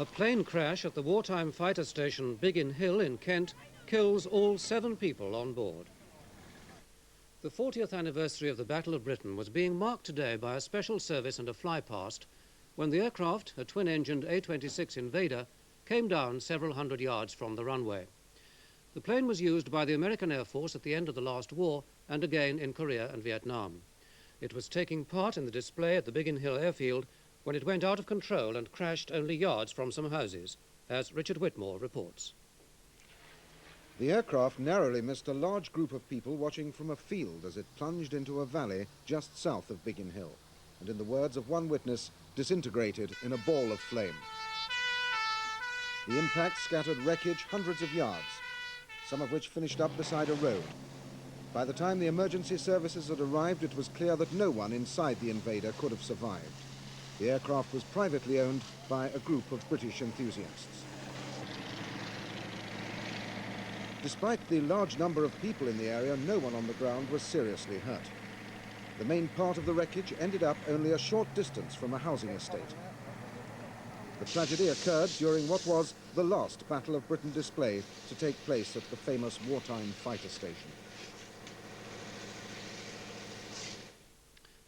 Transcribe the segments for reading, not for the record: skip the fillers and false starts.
A plane crash at the wartime fighter station Biggin Hill in Kent kills all 7 people on board. The 40th anniversary of the Battle of Britain was being marked today by a special service and a flypast when the aircraft, a twin-engined A-26 Invader, came down several hundred yards from the runway. The plane was used by the American Air Force at the end of the last war and again in Korea and Vietnam. It was taking part in the display at the Biggin Hill airfield when it went out of control and crashed only yards from some houses, as Richard Whitmore reports. The aircraft narrowly missed a large group of people watching from a field as it plunged into a valley just south of Biggin Hill, and in the words of one witness, disintegrated in a ball of flame. The impact scattered wreckage hundreds of yards, some of which finished up beside a road. By the time the emergency services had arrived, it was clear that no one inside the Invader could have survived. The aircraft was privately owned by a group of British enthusiasts. Despite the large number of people in the area, no one on the ground was seriously hurt. The main part of the wreckage ended up only a short distance from a housing estate. The tragedy occurred during what was the last Battle of Britain display to take place at the famous wartime fighter station.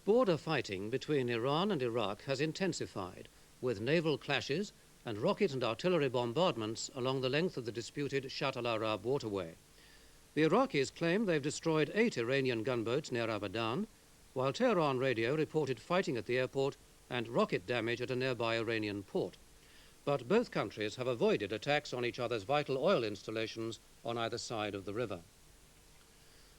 Border fighting between Iran and Iraq has intensified, with naval clashes and rocket and artillery bombardments along the length of the disputed Shatt al-Arab waterway. The Iraqis claim they've destroyed 8 Iranian gunboats near Abadan, while Tehran radio reported fighting at the airport and rocket damage at a nearby Iranian port. But both countries have avoided attacks on each other's vital oil installations on either side of the river.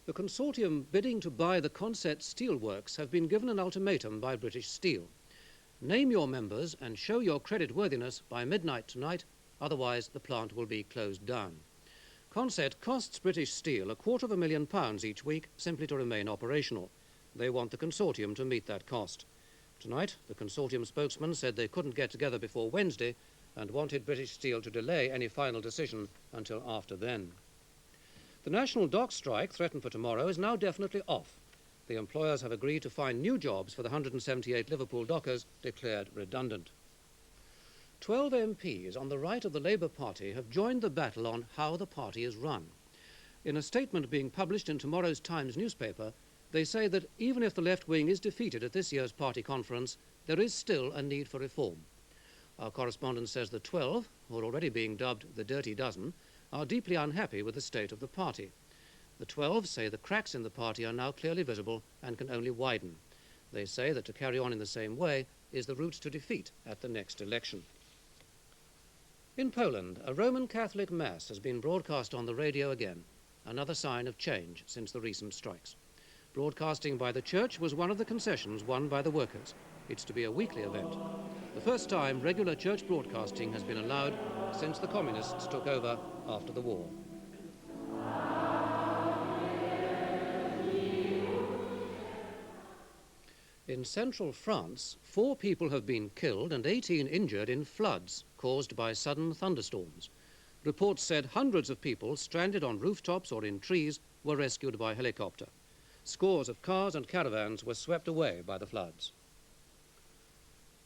The consortium bidding to buy the Consett steelworks have been given an ultimatum by British Steel. Name your members and show your creditworthiness by midnight tonight, otherwise the plant will be closed down. Consett costs British Steel £250,000 each week simply to remain operational. They want the consortium to meet that cost. Tonight, the consortium spokesman said they couldn't get together before Wednesday and wanted British Steel to delay any final decision until after then. The national dock strike, threatened for tomorrow, is now definitely off. The employers have agreed to find new jobs for the 178 Liverpool dockers declared redundant. 12 MPs on the right of the Labour Party have joined the battle on how the party is run. In a statement being published in tomorrow's Times newspaper, they say that even if the left wing is defeated at this year's party conference, there is still a need for reform. Our correspondent says the 12, who are already being dubbed the Dirty Dozen, are deeply unhappy with the state of the party. The 12 say the cracks in the party are now clearly visible and can only widen. They say that to carry on in the same way is the route to defeat at the next election. In Poland, a Roman Catholic Mass has been broadcast on the radio again, another sign of change since the recent strikes. Broadcasting by the church was one of the concessions won by the workers. It's to be a weekly event. The first time regular church broadcasting has been allowed since the communists took over after the war. In central France, 4 people have been killed and 18 injured in floods caused by sudden thunderstorms. Reports said hundreds of people stranded on rooftops or in trees were rescued by helicopter. Scores of cars and caravans were swept away by the floods.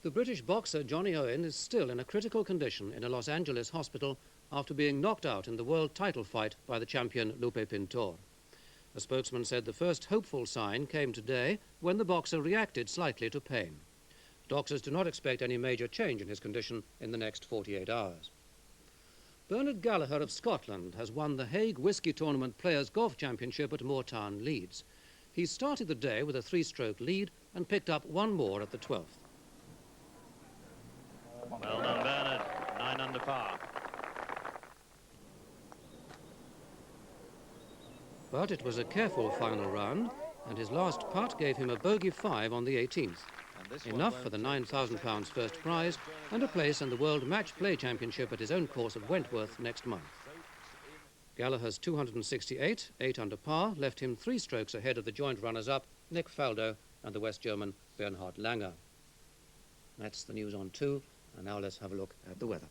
The British boxer Johnny Owen is still in a critical condition in a Los Angeles hospital after being knocked out in the world title fight by the champion Lupe Pintor. A spokesman said the first hopeful sign came today when the boxer reacted slightly to pain. Doctors do not expect any major change in his condition in the next 48 hours. Bernard Gallagher of Scotland has won the Hague Whisky Tournament Players' Golf Championship at Moortown, Leeds. He started the day with a 3-stroke lead and picked up 1 more at the 12th. Well done, Bernard. 9 under par. But it was a careful final round, and his last putt gave him a bogey 5 on the 18th. Enough for the £9,000 first prize and a place in the World Match Play Championship at his own course of Wentworth next month. Gallagher's 268, 8 under par, left him 3 strokes ahead of the joint runners-up, Nick Faldo and the West German Bernhard Langer. That's the news on 2, and now let's have a look at the weather.